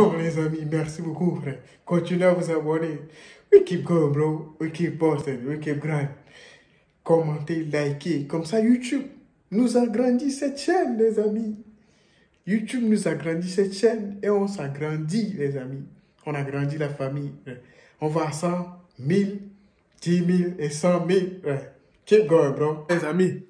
Bon, les amis, merci beaucoup, frère. Continuez à vous abonner. We keep going, bro. We keep posting. We keep grind. Commentez, likez. Comme ça, YouTube nous agrandit cette chaîne, les amis. YouTube nous agrandit cette chaîne et on s'agrandit, les amis. On agrandit la famille. On va à 100, 1000, 10 000 et 100 000. Keep going, bro. Les amis,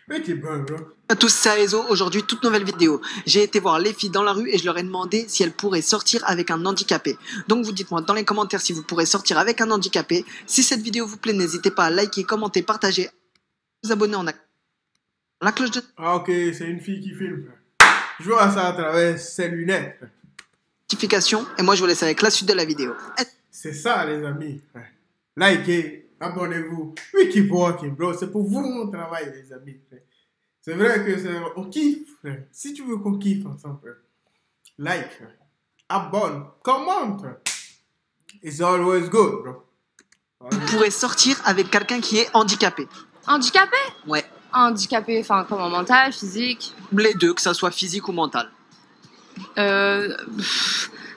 we keep going, bro. À tous, c'est Aezo. Aujourd'hui, toute nouvelle vidéo. J'ai été voir les filles dans la rue et je leur ai demandé si elles pourraient sortir avec un handicapé. Donc vous dites-moi dans les commentaires si vous pourrez sortir avec un handicapé. Si cette vidéo vous plaît, n'hésitez pas à liker, commenter, partager, vous abonner en la cloche de Ah ok, c'est une fille qui filme. Je vois ça à travers ses lunettes. notification. Et moi je vous laisse avec la suite de la vidéo. C'est ça, les amis. Likez, abonnez-vous. We keep working, bro. C'est pour vous mon travail, les amis. C'est vrai que on kiffe. Si tu veux qu'on kiffe ensemble, like, abonne, commente. It's always good, bro. Vous pourrez sortir avec quelqu'un qui est handicapé. Handicapé? Ouais. Handicapé, enfin comment, mental, physique? Les deux, que ça soit physique ou mental.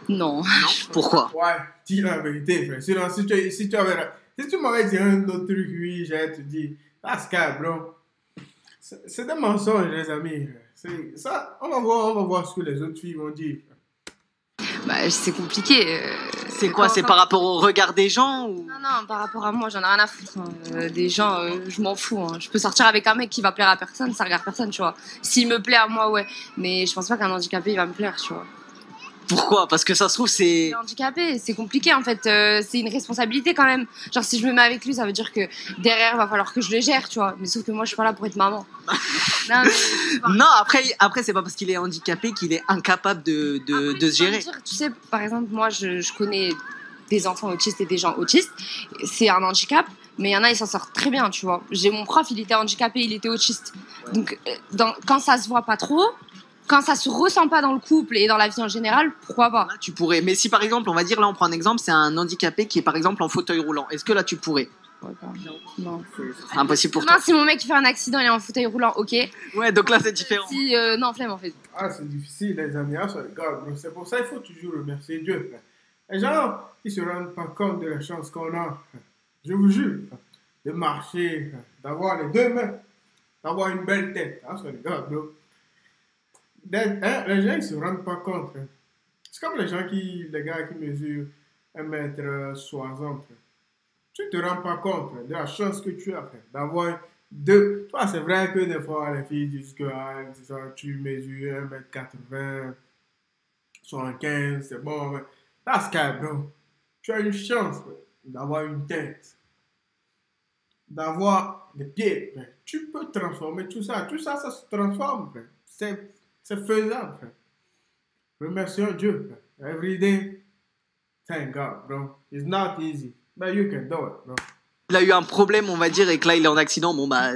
Non. Pourquoi? Ouais, dis la vérité, frère. Sinon, si tu m'avais dit un autre truc, oui, j'allais te dire, that's cap, bro. C'est des mensonges, les amis. Ça, on va voir ce que les autres filles vont dire. Bah, c'est compliqué. C'est quoi? C'est par rapport au regard des gens ou... Non, par rapport à moi, j'en ai rien à foutre. Hein. Des gens, je m'en fous. Hein. Je peux sortir avec un mec qui va plaire à personne, ça regarde personne, tu vois. S'il me plaît à moi, ouais. Mais je pense pas qu'un handicapé, il va me plaire, tu vois. Pourquoi? Parce que ça se trouve, c'est... Handicapé, c'est compliqué en fait, c'est une responsabilité quand même. Genre si je me mets avec lui, ça veut dire que derrière, il va falloir que je le gère, tu vois. Mais sauf que moi, je suis pas là pour être maman. Non, non, après c'est pas parce qu'il est handicapé qu'il est incapable de se gérer. Tu sais, par exemple, moi, je connais des enfants autistes et des gens autistes. C'est un handicap, mais il y en a, ils s'en sortent très bien, tu vois. J'ai mon prof, il était handicapé, il était autiste. Donc, quand ça se voit pas trop... Quand ça se ressent pas dans le couple et dans la vie en général, pourquoi pas? Là, tu pourrais. Mais si par exemple, on va dire, là on prend un exemple, c'est un handicapé qui est par exemple en fauteuil roulant. Est-ce que là tu pourrais? Non. C'est impossible pour toi. Non, si mon mec fait un accident, il est en fauteuil roulant, ok. Ouais, donc là c'est différent. Si, non, flemme en fait. Ah, c'est difficile, les amis. Ah, c'est pour ça qu'il faut toujours remercier Dieu. Les gens, ils se rendent pas compte de la chance qu'on a. Je vous jure, de marcher, d'avoir les deux mains, d'avoir une belle tête. Ah, ça regarde, bro. Les gens, ils se rendent pas compte. C'est comme les gars qui mesurent 1m60. Tu te rends pas compte de la chance que tu as d'avoir deux. Toi, c'est vrai que des fois, les filles disent que tu mesures 1m80, 75, c'est bon. Mais that's cap, bro. Tu as une chance d'avoir une tête, d'avoir des pieds. Tu peux transformer tout ça. Tout ça, ça se transforme. C'est faisable, frère. Remercions Dieu, frère. Every day, thank God, bro. It's not easy, but you can do it, bro. Il a eu un problème, on va dire, et que là il est en accident. Bon bah,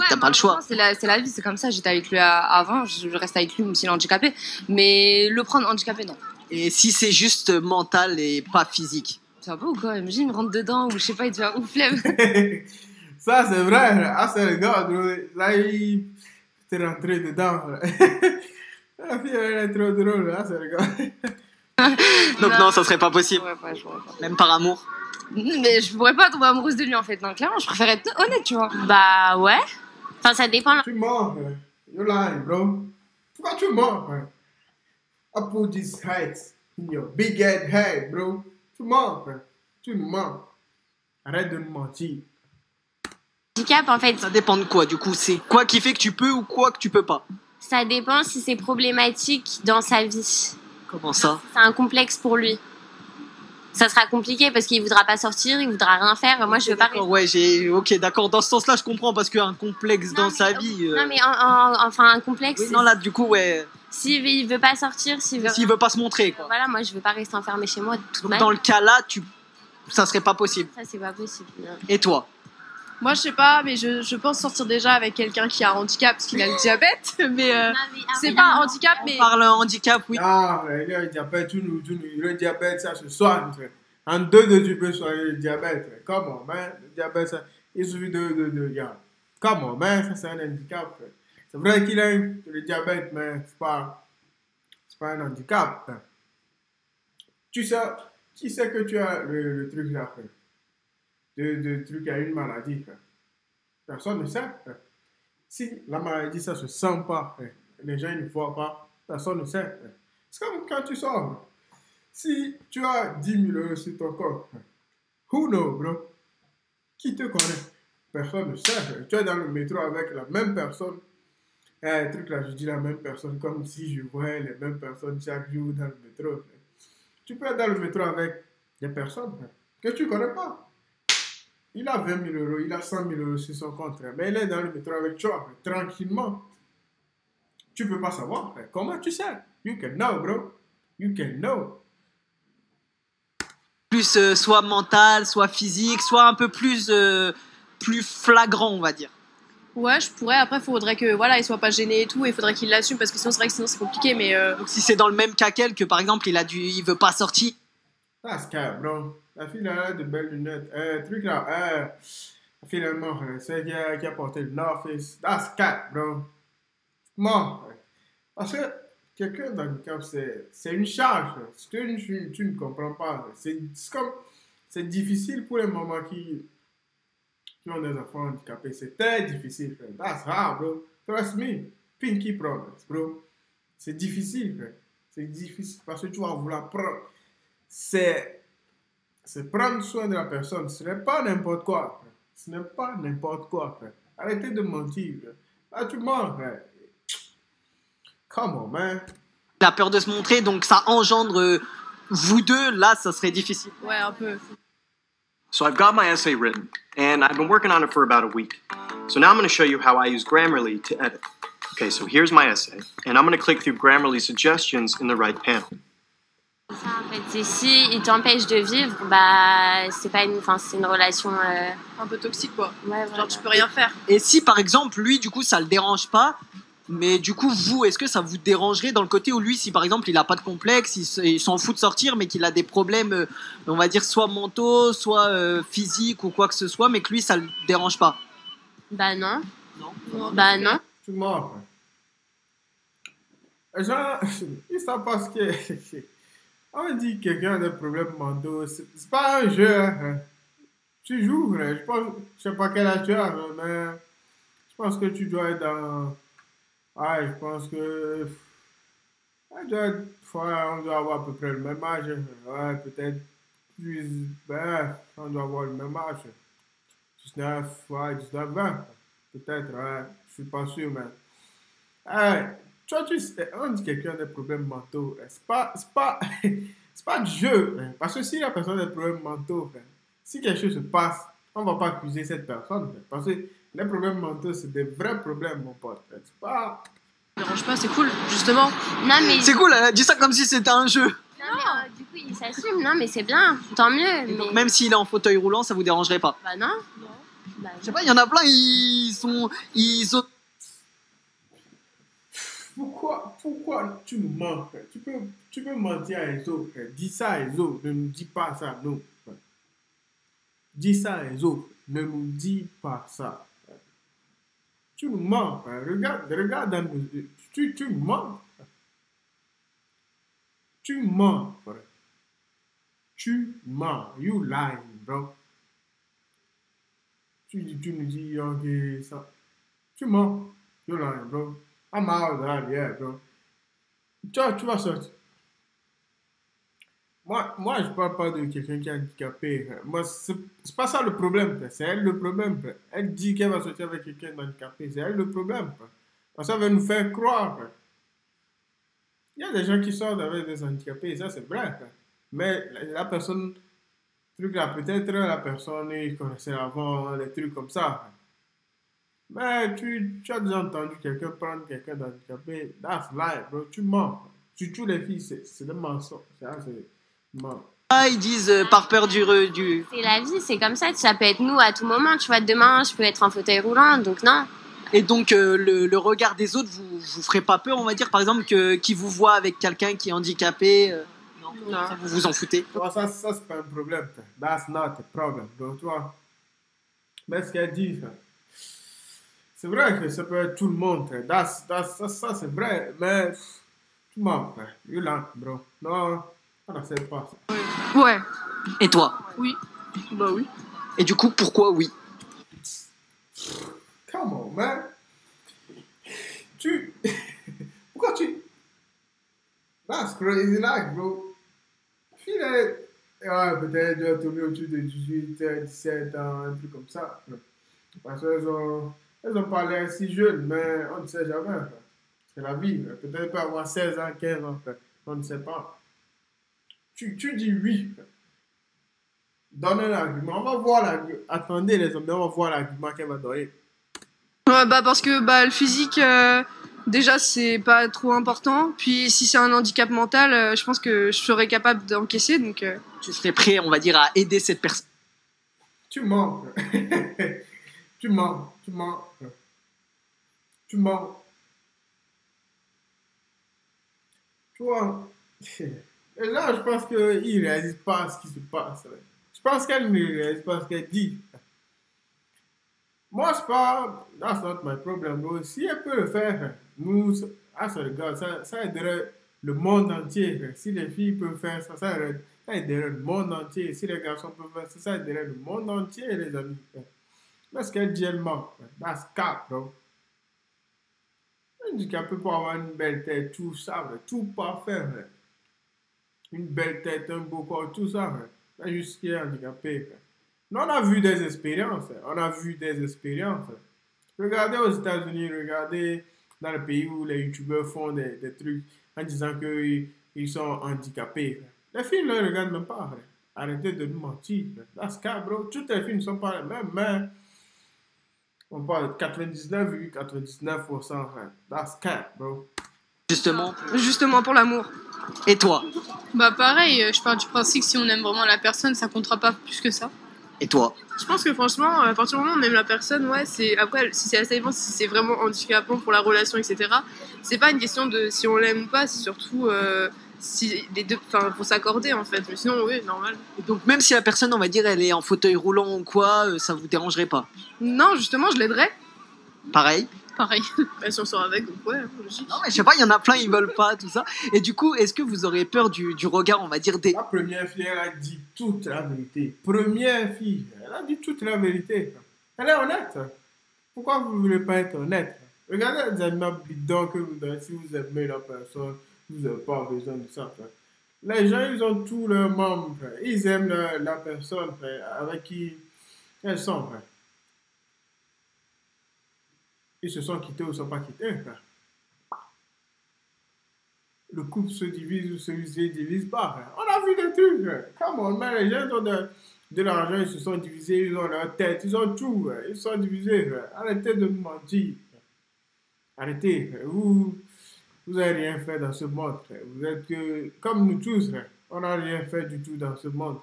t'as pas le choix. C'est la vie, c'est comme ça. J'étais avec lui avant, je reste avec lui même s'il est handicapé. Mais le prendre handicapé, non. Et si c'est juste mental et pas physique? Ça va ou quoi? Imagine, il me rentre dedans ou je sais pas, il devient ouf, flemme. Ça, c'est vrai. Ah, c'est le gars, bro. Là, il t'est rentré dedans. La fille, elle est trop drôle, hein, c'est le gars. Donc non, ça serait pas possible. Je pourrais pas. Même par amour. Mais je pourrais pas tomber amoureuse de lui en fait. Non, clairement, je préfère être honnête, tu vois. Bah ouais. Enfin, ça dépend. Tu mens, frère. You lying, bro. Pourquoi tu mens, frère? I put this height in your big head, bro. Tu mens, frère. Tu nous mens. Arrête de nous mentir. Handicap, en fait, Ça dépend de quoi, du coup. C'est quoi qui fait que tu peux ou quoi que tu peux pas? ça dépend si c'est problématique dans sa vie. Comment ça? C'est un complexe pour lui. Ça sera compliqué parce qu'il voudra pas sortir, il voudra rien faire. Moi, je veux pas rester. Ouais, ok, d'accord. Dans ce sens-là, je comprends parce qu'un complexe dans sa vie. Non, mais enfin, un complexe. Oui, non, là, du coup, ouais. S'il veut pas sortir, s'il veut pas se montrer, quoi. Voilà, moi, je veux pas rester enfermée chez moi toute ma vie. Dans le cas là, ça serait pas possible. Ça, c'est pas possible. Non. Et toi? Moi, je sais pas, mais je pense sortir déjà avec quelqu'un qui a un handicap parce qu'il a le diabète. Mais c'est pas un handicap, mais. On parle handicap, oui. Ah, le diabète, le diabète, ça se soigne. En 2 tu peux soigner le diabète. Comment, man? Le diabète, ça, il suffit de comment, man? Ça, c'est un handicap. C'est vrai qu'il a le diabète, mais c'est pas un handicap. Tu sais, qui sait que tu as le truc là, frère? De truc à une maladie, frère. Personne ne sait, frère. Si la maladie, ça se sent pas, frère. Les gens ne voient pas, personne ne sait, frère. C'est comme quand tu sors. Si tu as 10 000 € sur ton corps, frère. Who knows, bro? Qui te connaît? Personne ne sait, frère. Tu es dans le métro avec la même personne. Truc là, je dis la même personne comme si je voyais les mêmes personnes chaque jour dans le métro, frère. Tu peux être dans le métro avec des personnes, frère, que tu ne connais pas. Il a 20 000 €, il a 100 000 € sur son compte, frère, mais il est dans le métro avec toi, frère, tranquillement. Tu ne peux pas savoir, frère. Comment tu sais? You can know, bro. You can know. Plus soit mental, soit physique, soit un peu plus, plus flagrant, on va dire. Ouais, je pourrais. Après, il faudrait que voilà, il soit pas gêné et tout. Il faudrait qu'il l'assume parce que sinon, c'est vrai que sinon c'est compliqué. Mais Donc si c'est dans le même cas qu'elle, que par exemple il veut pas sortir. That's cap, bro. La fille là, a de belles lunettes. Truc là, finalement, c'est qui a porté le North Face. That's cap, bro. Moi, parce que quelqu'un d'handicap, c'est une charge. Ce que tu ne comprends pas. C'est difficile pour les mamans qui ont des enfants handicapés. C'est très difficile, frère. That's hard, bro. Trust me. Pinky promise, bro. C'est difficile, frère. C'est difficile parce que tu vas vouloir prendre. C'est prendre soin de la personne. Ce n'est pas n'importe quoi, frère. Ce n'est pas n'importe quoi, frère. Arrêtez de mentir, frère. Là, tu mens, frère. Come on, man. Il a peur de se montrer, donc ça engendre vous deux. Là, ça serait difficile. ouais, un peu. So I've got my essay written, and I've been working on it for about a week. So now I'm going to show you how I use Grammarly to edit. Okay, so here's my essay, and I'm going to click through Grammarly suggestions in the right panel. Ça, en fait, c'est si il t'empêche de vivre, bah c'est pas c'est une relation. Un peu toxique, quoi. Ouais, Genre, tu peux rien faire. Et si par exemple lui, du coup, ça le dérange pas, mais du coup vous, est-ce que ça vous dérangerait dans le côté où lui, si par exemple il a pas de complexe, il s'en fout de sortir, mais qu'il a des problèmes, on va dire soit mentaux, soit physiques ou quoi que ce soit, mais que lui ça le dérange pas? Bah non. Non. Bah non. Tu mens, frère. Les gens, ils savent pas ce que on dit que quelqu'un a des problèmes mentaux. C'est pas un jeu, hein. Tu joues, frère. Je sais pas quel âge tu as, mais je pense que tu dois être dans. Ah, je pense que. On doit avoir à peu près le même âge. Ouais, peut-être plus. Ben, on doit avoir le même âge. 19, ouais, 19, 20. Peut-être, ouais. Je suis pas sûr, mais. Hey, toi, on dit que quelqu'un a des problèmes mentaux. C'est pas du jeu. Hein. Parce que si la personne a des problèmes mentaux, hein, si quelque chose se passe, on va pas accuser cette personne. Hein, parce que les problèmes mentaux, c'est des vrais problèmes, mon pote. Hein. C'est pas. Ça dérange pas, c'est cool, justement. Non mais. C'est cool, elle a dit ça comme si c'était un jeu. Non, mais, du coup il s'assume. Non mais c'est bien, tant mieux. Et donc, Mais... même s'il est en fauteuil roulant, ça vous dérangerait pas? Bah non. Bah, Je sais pas, il y en a plein, ils Pourquoi tu nous mens, frère? Tu peux mentir à les autres, frère. Dis ça à les autres, ne nous dis pas ça, non. Frère. Dis ça à les autres, ne nous dis pas ça. Frère. Tu nous mens, frère. Regarde dans nos yeux. Tu mens. Frère. Tu mens, frère. Tu mens. You lying, bro. Tu nous dis, ok, ça. Tu mens. You lying, bro. I'm out of that, yeah, bro. Tu vas sortir. Moi, je parle pas de quelqu'un qui est handicapé. Moi, c'est pas ça le problème. C'est elle le problème. Elle dit qu'elle va sortir avec quelqu'un d'handicapé. C'est elle le problème. Parce que ça va nous faire croire. Il y a des gens qui sortent avec des handicapés. Ça, c'est vrai. Mais la personne, truc là, peut-être la personne, il connaissait avant des trucs comme ça. Mais tu as déjà entendu quelqu'un prendre quelqu'un d'handicapé. That's life, bro. Tu mens. Surtout les filles, c'est des mensonges. C'est mens. Ah, ils disent par peur du. C'est la vie, c'est comme ça. Ça peut être nous à tout moment. Tu vois, demain, je peux être en fauteuil roulant, donc non. Et donc le regard des autres vous ferait pas peur, on va dire, par exemple, qui vous voit avec quelqu'un qui est handicapé. Non. Ça, vous vous en foutez. Ça c'est pas un problème. That's not a problem, bro. Toi. Mais ce qu'elle dit, c'est vrai que ça peut être tout le monde. Ça c'est vrai. Mais tu mens, you lying, bro. Non, On n'accepte pas ça. Ouais. Et toi? Oui. Bah oui. Et du coup, pourquoi oui? Come on, man. Pourquoi tu... That's crazy life, bro. Fille, ouais, peut-être elle doit tourner autour de 18, 17 ans, un truc comme ça. Parce qu'elles ont pas l'air si jeunes, mais on ne sait jamais. C'est la vie. Peut-être elle peut avoir 16 ans, 15 ans. On ne sait pas. Tu dis oui. Donne un argument. On va voir l'argument. Attendez les hommes, on va voir l'argument qu'elle va donner. Bah parce que bah, le physique, déjà, c'est pas trop important. Puis si c'est un handicap mental, je pense que je serais capable d'encaisser. Donc, Tu serais prêt, on va dire, à aider cette personne? Tu mens. Tu mens. Tu mens. Tu mens. Tu vois. Et là, je pense qu'il ne réalise pas ce qui se passe. Je pense qu'elle ne réalise pas ce qu'elle dit. Moi, c'est pas... That's not my problem, bro. Si elle peut le faire, nous... Ah, ça regarde, ça aiderait le monde entier. Si les filles peuvent faire ça, ça aiderait le monde entier. Si les garçons peuvent faire ça, ça aiderait le monde entier, les amis. Mais ce qu'elle dit, elle ment. That's cap, bro. Un handicapé peut avoir une belle tête, tout ça, tout parfait. Une belle tête, un beau corps, tout ça. C'est juste qu'il est handicapé. Mais on a vu des expériences. On a vu des expériences. Regardez aux États-Unis, regardez dans le pays où les youtubeurs font des trucs en disant qu'ils sont handicapés. Les filles ne les regardent même pas. Arrêtez de nous mentir. That's cap, bro. Toutes les filles ne sont pas les mêmes, mais on parle de 99,99%. That's cap, bro. Justement. Pour l'amour. Et toi? Bah pareil, je pars du principe que si on aime vraiment la personne, ça comptera pas plus que ça. Et toi? Je pense que franchement, à partir du moment où on aime la personne, ouais, c'est après, si c'est assez dépend si c'est vraiment handicapant pour la relation, etc. C'est pas une question de si on l'aime ou pas, c'est surtout si les deux, enfin, faut s'accorder en fait. Mais sinon, oui, normal. Et donc même si la personne, on va dire, elle est en fauteuil roulant ou quoi, ça vous dérangerait pas? Non, justement, je l'aiderais. Pareil. Pareil. Bah, si on sort avec, donc ouais, logique. Non, mais je sais pas, il y en a plein, ils veulent pas, tout ça. Et du coup, est-ce que vous aurez peur du regard, on va dire, des... La première fille, elle a dit toute la vérité. Première fille, elle a dit toute la vérité. Elle est honnête. Pourquoi vous ne voulez pas être honnête? Regardez les animaux bidons que vous donnez. Si vous aimez la personne, vous n'avez pas besoin de ça. Les gens, ils ont tous leurs membres. Ils aiment la personne avec qui elles sont. Ils se sont quittés ou ne sont pas quittés. Le couple se divise ou se divise pas. On a vu des trucs. Come on, mais les gens ont de l'argent, ils se sont divisés, ils ont leur tête, ils ont tout. Ils se sont divisés. Arrêtez de nous mentir. Arrêtez. Vous n'avez rien fait dans ce monde. Vous êtes que, comme nous tous, on n'a rien fait du tout dans ce monde.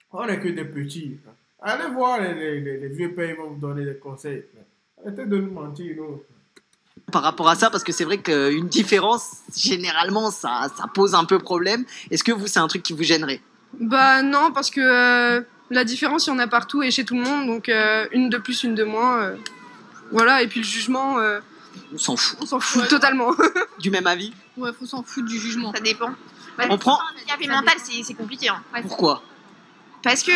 On n'est que des petits. Allez voir les vieux pères, ils vont vous donner des conseils. Arrêtez de nous mentir, nous. Par rapport à ça, parce que c'est vrai qu'une différence, généralement, ça pose un peu problème. Est-ce que vous, c'est un truc qui vous gênerait? Bah non, parce que la différence, il y en a partout et chez tout le monde. Donc une de plus, une de moins. Voilà, et puis le jugement... On s'en fout. On s'en fout totalement. Du même avis? Ouais, faut s'en foutre du jugement. Ça dépend. On prend... Handicapé mental, c'est compliqué. Hein. Pourquoi? Parce que,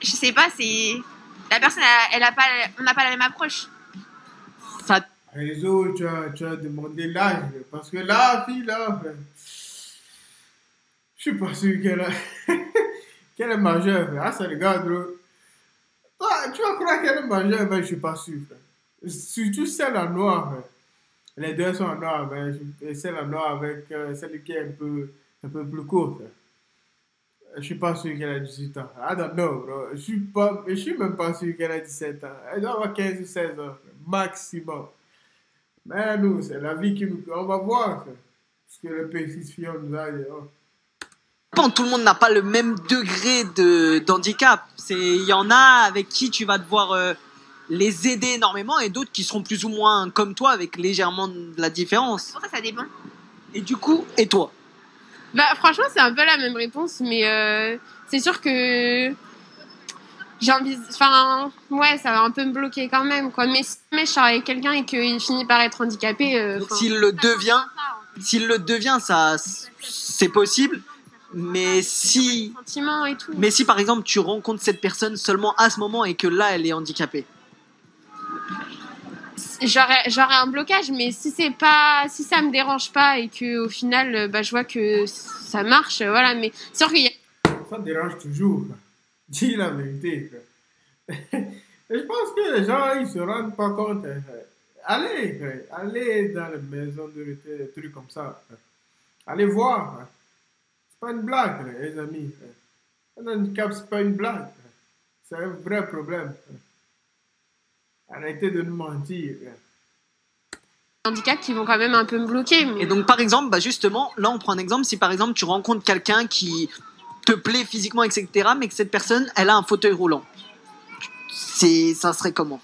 je sais pas, c'est... La personne, on n'a pas la même approche. Ça... Réseau, tu as demandé l'âge. Parce que la fille, là, je suis pas sûr qu'elle est majeure. Ah, ça regarde, bro. Ah, tu vas croire qu'elle est majeure, mais je suis pas sûr. Surtout celle en noir. Les deux sont en noir, mais celle en noir avec celle qui est un peu plus courte. Je suis pas sûr qu'elle a 18 ans. I don't know, bro. Je suis même pas sûr qu'elle a 17 ans. Elle doit avoir 15 ou 16 ans, maximum. Mais nous, c'est la vie qui nous... On va voir ce que le P6 Fion nous a dit. Tout le monde n'a pas le même degré d'handicap. Il y en a avec qui tu vas devoir les aider énormément et d'autres qui seront plus ou moins comme toi avec légèrement de la différence. Pour ça dépend. Et du coup, et toi? Bah franchement c'est un peu la même réponse, mais c'est sûr que j'ai envie, enfin ouais ça va un peu me bloquer quand même quoi. Mais si je sors avec quelqu'un et qu'il finit par être handicapé, s'il le devient, S'il le devient, ça, c'est possible. Mais si, Sentiments et tout. mais si par exemple tu rencontres cette personne seulement à ce moment et que là elle est handicapée. J'aurais un blocage, mais si ça me dérange pas et que au final, bah, je vois que ça marche, voilà. Mais c'est sûr qu'il y a Ça te dérange toujours. Dis la vérité. Et je pense que les gens, ils se rendent pas compte. Allez dans les maisons de retraite, des trucs comme ça. Allez voir. C'est pas une blague, les amis. Un handicap, c'est pas une blague. C'est un vrai problème. Arrêtez de nous mentir. handicaps qui vont quand même un peu me bloquer. Mais... Et donc par exemple, bah justement, là on prend un exemple, si par exemple tu rencontres quelqu'un qui te plaît physiquement, etc., mais que cette personne, elle a un fauteuil roulant, ça serait comment?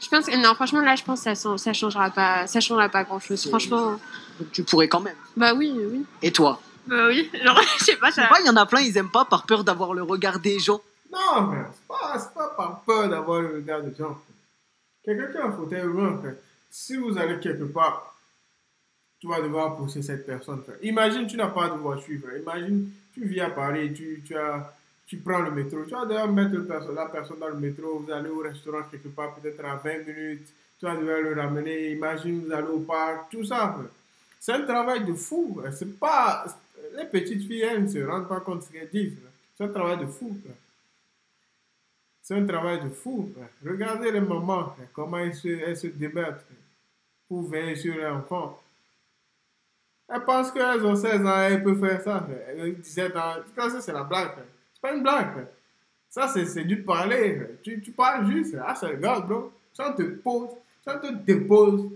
Je pense que non, franchement là, je pense que ça changera pas grand chose. Franchement. Donc tu pourrais quand même. Bah oui. Et toi? Bah oui, genre, je sais pas, ça. Il y en a plein, ils aiment pas par peur d'avoir le regard des gens. Non, frère, c'est pas par peur d'avoir le regard des gens. Quelqu'un qui a un fauteuil roulant, frère, si vous allez quelque part, tu vas devoir pousser cette personne, frère. Imagine, tu n'as pas de voiture, frère. Imagine, tu vis à Paris, tu prends le métro. Tu vas devoir mettre la personne dans le métro, vous allez au restaurant quelque part, peut-être à 20 minutes. Tu vas devoir le ramener. Imagine, vous allez au parc, tout ça, frère. C'est un travail de fou. C'est pas... Les petites filles, elles ne se rendent pas compte de ce qu'elles disent. C'est un travail de fou. C'est un travail de fou. Regardez les mamans, comment elles se débattent pour veiller sur leurs enfants. Elles pensent qu'elles ont 16 ans, elles peuvent faire ça. Elles ont 17 ans. Ça, c'est la blague. C'est pas une blague. Ça, c'est du parler. Tu parles juste. Ah, ça regarde, bro. Ça, on te dépose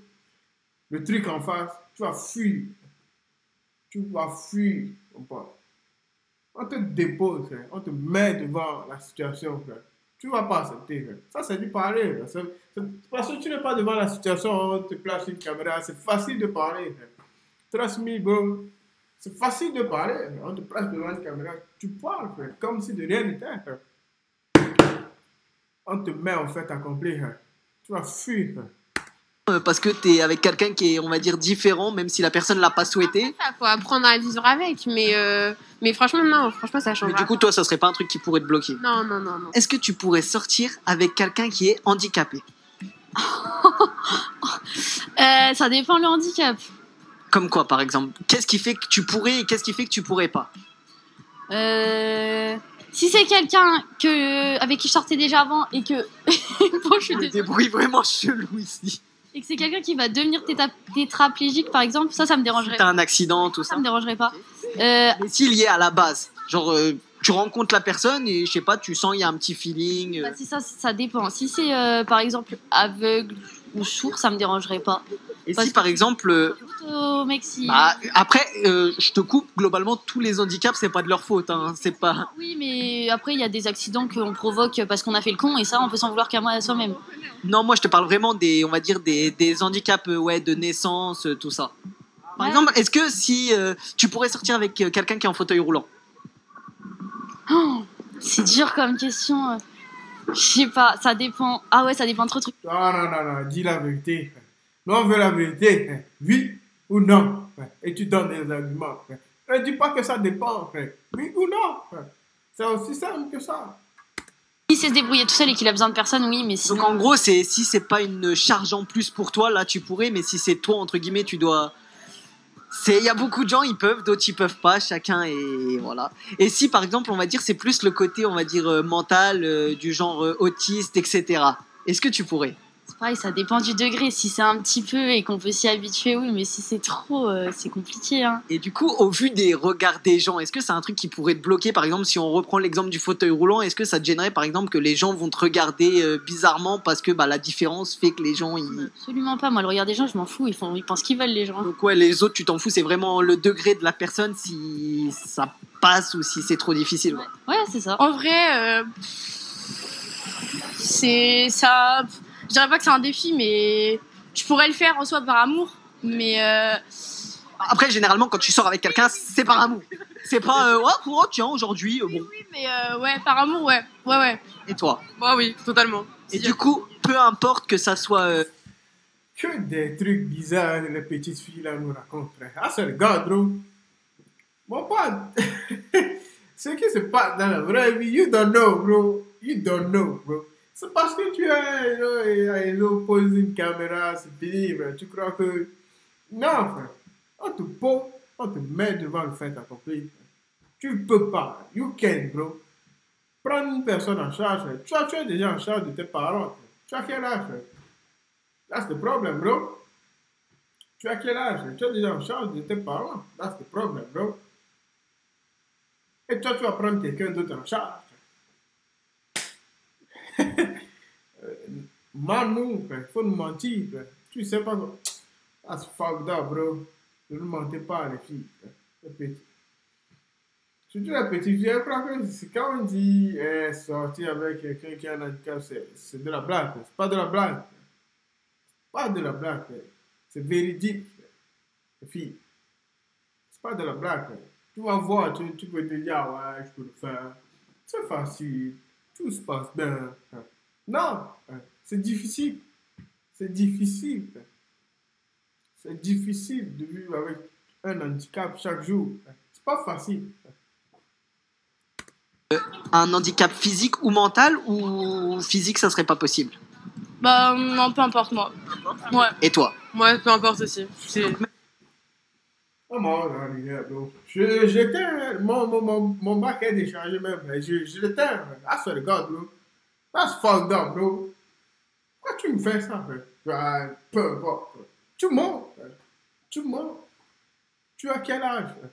le truc en face. Tu vas fuir. Tu vas fuir, mon pote. On te dépose, frère. On te met devant la situation, frère. Tu ne vas pas accepter, frère. Ça, c'est du parler. Parce que tu n'es pas devant la situation, on te place une caméra. C'est facile de parler, frère. Trust me, bro. C'est facile de parler. Frère. On te place devant une caméra. Tu parles, frère. Comme si de rien n'était, frère. On te met en fait accompli, frère. Tu vas fuir, frère. Parce que tu es avec quelqu'un qui est, on va dire, différent, même si la personne ne l'a pas souhaité. Il faut apprendre à vivre avec, mais franchement, non, franchement, ça change. Mais du coup, toi, ça serait pas un truc qui pourrait te bloquer? Non. Est-ce que tu pourrais sortir avec quelqu'un qui est handicapé? Ça dépend le handicap. Comme quoi, par exemple? Qu'est-ce qui fait que tu pourrais et qu'est-ce qui fait que tu pourrais pas? Si c'est quelqu'un avec qui je sortais déjà avant et que... bon, je suis désolée. Des bruits vraiment chelous ici. Et que c'est quelqu'un qui va devenir tétraplégique, par exemple, ça me dérangerait. Si t'as un accident, tout ça. Ça me dérangerait pas. Mais s'il y est à la base, genre tu rencontres la personne et je sais pas, tu sens il y a un petit feeling. Bah, si ça dépend. Si c'est par exemple aveugle ou sourd, ça me dérangerait pas. Et si par exemple. Au Mexique. Bah, après, je te coupe, globalement, tous les handicaps, c'est pas de leur faute. Hein, c'est pas... Oui, mais après, il y a des accidents qu'on provoque parce qu'on a fait le con et ça, on peut s'en vouloir qu'à soi-même. Non, moi, je te parle vraiment des handicaps de naissance, tout ça. Par exemple, est-ce que si tu pourrais sortir avec quelqu'un qui est en fauteuil roulant? Oh, c'est dur comme question. Je sais pas, ça dépend. Ah ouais, ça dépend de trop de trucs. Non, dis la vérité. Nous, on veut la vérité. Oui ou non. Et tu donnes des arguments. Ne dis pas que ça dépend. Oui ou non. C'est aussi simple que ça. Si c'est se débrouiller tout seul et qu'il a besoin de personne, oui, mais sinon... Donc en gros, si c'est pas une charge en plus pour toi, là tu pourrais, mais si c'est toi, entre guillemets, tu dois... Il y a beaucoup de gens, ils peuvent, d'autres ils peuvent pas, chacun est... Voilà. Et si par exemple, on va dire, c'est plus le côté, on va dire, mental, du genre autiste, etc. Est-ce que tu pourrais? C'est pareil, ça dépend du degré. Si c'est un petit peu et qu'on peut s'y habituer, oui, mais si c'est trop, c'est compliqué. Hein. Et du coup, au vu des regards des gens, est-ce que c'est un truc qui pourrait te bloquer? Par exemple, si on reprend l'exemple du fauteuil roulant, est-ce que ça te gênerait, par exemple, que les gens vont te regarder bizarrement parce que la différence fait que les gens... Absolument pas. Moi, le regard des gens, je m'en fous. Ils pensent qu'ils veulent, les gens. Donc ouais, les autres, tu t'en fous. C'est vraiment le degré de la personne, si ça passe ou si c'est trop difficile. Ouais, c'est ça. En vrai, c'est ça... Je dirais pas que c'est un défi, mais je pourrais le faire en soi par amour. Mais après, généralement, quand tu sors avec quelqu'un, c'est par amour. C'est pas oh tiens, aujourd'hui. Bon. Oui, mais ouais, par amour, ouais. Et toi? Bah oui, totalement. Et du coup, peu importe que ça soit Que des trucs bizarres les petites filles là nous racontent, frère. Ah, c'est le gars, bro. Mon pote. Ce qui se passe dans la vraie vie, you don't know, bro. You don't know, bro. C'est parce que tu poses une caméra, c'est fini, frère. Tu crois que... Non, frère. On te pose, on te met devant le fait accompli. Tu peux pas. You can, bro. Prendre une personne en charge, frère. Tu es déjà en charge de tes parents, frère. Tu as quel âge, frère? That's the problem, bro. Tu as quel âge? Tu es déjà en charge de tes parents. That's the problem, bro. Et toi, tu vas prendre quelqu'un d'autre en charge. Manu, il faut nous mentir. Frère. Tu sais pas quoi. That's fucked up, bro. Ne nous mentez pas, les filles. Les petites. Surtout les petites filles, je crois que c'est quand on dit sortir avec quelqu'un qui a un handicap, c'est de la blague. C'est pas de la blague. Pas de la blague, c'est véridique, les filles. C'est pas de la blague. Tu vas voir, tu peux te dire, ouais, je peux le faire. C'est facile, tout se passe bien. Non, c'est difficile. C'est difficile. C'est difficile de vivre avec un handicap chaque jour. C'est pas facile. Un handicap physique ou mental, ou physique, ça serait pas possible? Bah non, peu importe moi. Ouais. Et toi? Moi, peu importe aussi. Oh, mon mon bac est déchargé même. Je l'éteins. Ah, c'est le gars, bro. That's fucked up, bro. Pourquoi tu me fais ça, frère? Peu importe. Tu mens, frère. Tu mens. Tu as quel âge, frère?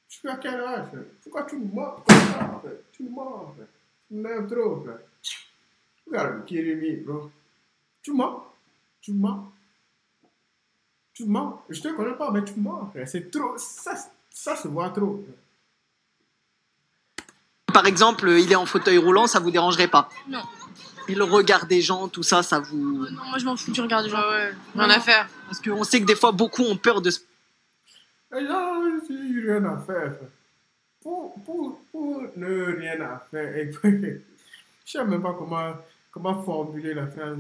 Tu as quel âge, frère? Pourquoi tu mens comme ça, frère? Tu mens, frère. Tu m'aimes trop, frère. You gotta be kidding me, bro. Tu mens. Tu mens. Tu mens. Je te connais pas, mais tu mens, frère. C'est trop. Ça se voit trop, frère. Par exemple, il est en fauteuil roulant, ça vous dérangerait pas? Non. Et le regard des gens, tout ça, ça vous... Non, moi je m'en fous du regard des gens. Ouais, rien à faire. Parce qu'on sait que des fois, beaucoup ont peur de se... Non, j'ai rien à faire, frère. Pour ne rien à faire, et je sais même pas comment formuler la phrase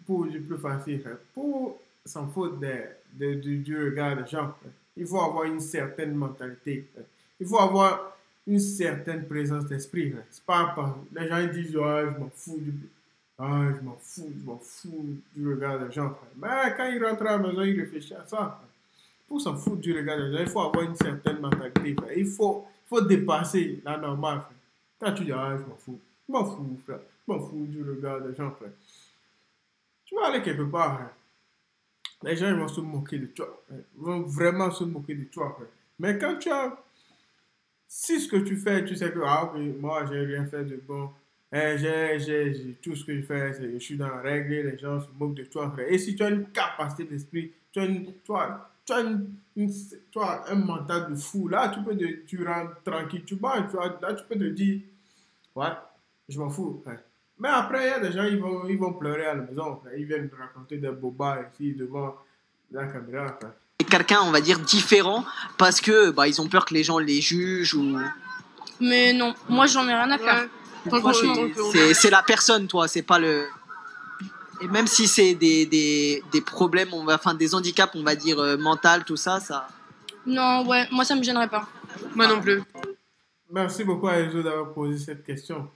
pour du plus facile. Frère. Pour s'en foutre du regard des gens, frère, il faut avoir une certaine mentalité. Frère. Il faut avoir une certaine présence d'esprit. C'est pas les gens ils disent ah, je m'en fous je m'en fous du regard des gens. Frère. Mais quand ils rentrent à la maison, ils réfléchissent à ça. Frère. Pour s'en foutre du regard des gens, il faut avoir une certaine mentalité. Frère. Il faut dépasser la normale. Frère. Quand tu dis ah, je m'en fous, frère. Je m'en fous du regard des gens, frère. Tu vas aller quelque part, frère. Les gens ils vont se moquer de toi. Frère. Ils vont vraiment se moquer de toi, frère. Mais quand tu as... Si ce que tu fais, tu sais que ah, okay, moi, j'ai rien fait de bon. Tout ce que je fais, c'est je suis dans la règle, les gens se moquent de toi, frère. Et si tu as une capacité d'esprit, tu as un mental de fou, là, tu rentres tranquille, là, tu peux te dire, ouais, je m'en fous, frère. Mais après, il y a des gens, ils vont pleurer à la maison, frère. Ils viennent raconter des bobards ici devant la caméra, frère. Quelqu'un, on va dire, différent, parce que bah, ils ont peur que les gens les jugent ou... Mais non, moi j'en ai rien à faire. Ouais. Franchement, c'est la personne, toi, c'est pas le... Et même si c'est des problèmes, enfin des handicaps, on va dire, mental, tout ça, ça... Non, ouais, moi ça me gênerait pas. Moi non plus. Merci beaucoup à Elzo d'avoir posé cette question.